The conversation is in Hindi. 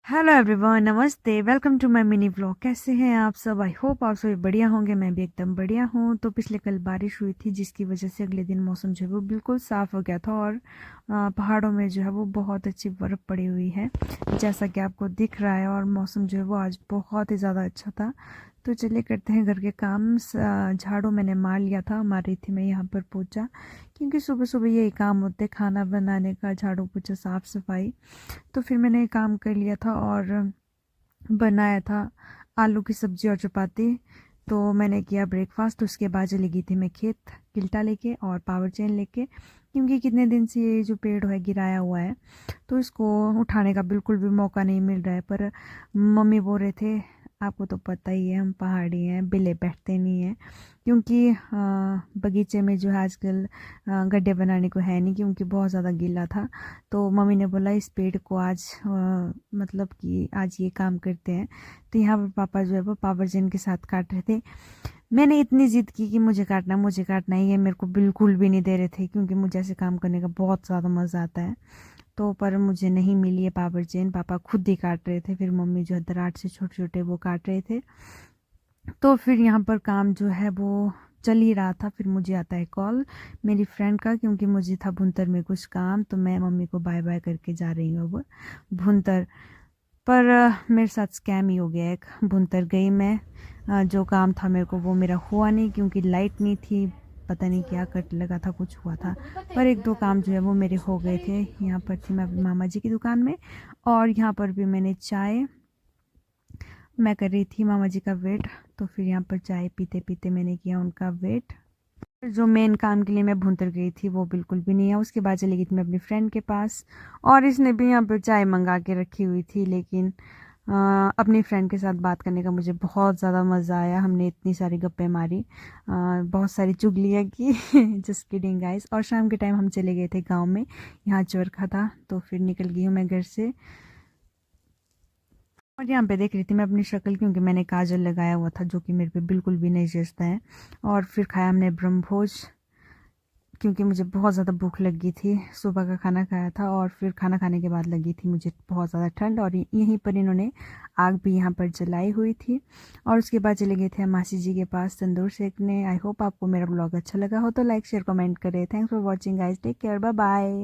हेलो एवरीवन, नमस्ते। Welcome to my mini vlog. कैसे हैं आप सब? आई होप आप सभी बढ़िया होंगे। मैं भी एकदम बढ़िया हूँ। तो पिछले कल बारिश हुई थी, जिसकी वजह से अगले दिन मौसम जो है वो बिल्कुल साफ़ हो गया था और पहाड़ों में जो है वो बहुत अच्छी बर्फ़ पड़ी हुई है, जैसा कि आपको दिख रहा है। और मौसम जो है वो आज बहुत ही ज़्यादा अच्छा था। तो चलिए करते हैं घर के काम। झाड़ू मैंने मार लिया था, मार रही थी मैं यहाँ पर पोछा, क्योंकि सुबह सुबह यही काम होते हैं, खाना बनाने का, झाड़ू पोछा, साफ़ सफाई। तो फिर मैंने काम कर लिया था और बनाया था आलू की सब्ज़ी और चपाती। तो मैंने किया ब्रेकफास्ट। उसके बाद चली गई थी मैं खेत, किल्टा लेके और पावर चेन लेके, क्योंकि कितने दिन से ये जो पेड़ है गिराया हुआ है, तो इसको उठाने का बिल्कुल भी मौका नहीं मिल रहा है। पर मम्मी बोल रहे थे, आपको तो पता ही है हम पहाड़ी हैं, बिल्ले बैठते नहीं हैं, क्योंकि बगीचे में जो है आजकल गड्ढे बनाने को है नहीं, क्योंकि बहुत ज़्यादा गीला था। तो मम्मी ने बोला इस पेड़ को आज मतलब कि आज ये काम करते हैं। तो यहाँ पर पापा जो है वो पावर जेन के साथ काट रहे थे। मैंने इतनी ज़िद की कि मुझे काटना है, ये मेरे को बिल्कुल भी नहीं दे रहे थे, क्योंकि मुझे ऐसे काम करने का बहुत ज़्यादा मज़ा आता है। तो पर मुझे नहीं मिली है पावर चेन, पापा खुद ही काट रहे थे। फिर मम्मी जो है दराट से छोटे छोटे वो काट रहे थे। तो फिर यहाँ पर काम जो है वो चल ही रहा था। फिर मुझे आता है कॉल मेरी फ्रेंड का, क्योंकि मुझे था भुंतर में कुछ काम। तो मैं मम्मी को बाय बाय करके जा रही हूँ अब भुंतर। पर मेरे साथ स्कैम ही हो गया एक। भुंतर गई मैं, जो काम था मेरे को वो मेरा हुआ नहीं, क्योंकि लाइट नहीं थी, पता नहीं क्या कट लगा था, कुछ हुआ था। पर एक दो काम जो है वो मेरे हो गए थे। यहाँ पर थी मैं अपने मामा जी की दुकान में, और यहाँ पर भी मैंने चाय, मैं कर रही थी मामा जी का वेट। तो फिर यहाँ पर चाय पीते पीते मैंने किया उनका वेट। जो मेन काम के लिए मैं भुंतर गई थी वो बिल्कुल भी नहीं है। उसके बाद चली गई थी मैं अपनी फ्रेंड के पास, और इसने भी यहाँ पर चाय मंगा के रखी हुई थी। लेकिन अपनी फ्रेंड के साथ बात करने का मुझे बहुत ज़्यादा मज़ा आया। हमने इतनी सारी गप्पे मारी, बहुत सारी चुगलियाँ की। Just kidding guys. और शाम के टाइम हम चले गए थे गांव में, यहाँ चरखा था। तो फिर निकल गई हूँ मैं घर से। और यहाँ पे देख रही थी मैं अपनी शक्ल, क्योंकि मैंने काजल लगाया हुआ था, जो कि मेरे पे बिल्कुल भी नहीं जचता है। और फिर खाया हमने ब्रह्मभोज, क्योंकि मुझे बहुत ज़्यादा भूख लगी थी। सुबह का खाना खाया था, और फिर खाना खाने के बाद लगी थी मुझे बहुत ज़्यादा ठंड। और यहीं पर इन्होंने आग भी यहाँ पर जलाई हुई थी। और उसके बाद चले गए थे हम मासी जी के पास तंदूर सेकने। आई होप आपको मेरा ब्लॉग अच्छा लगा हो, तो लाइक शेयर कमेंट करें। Thanks for watching guys, take care, bye bye.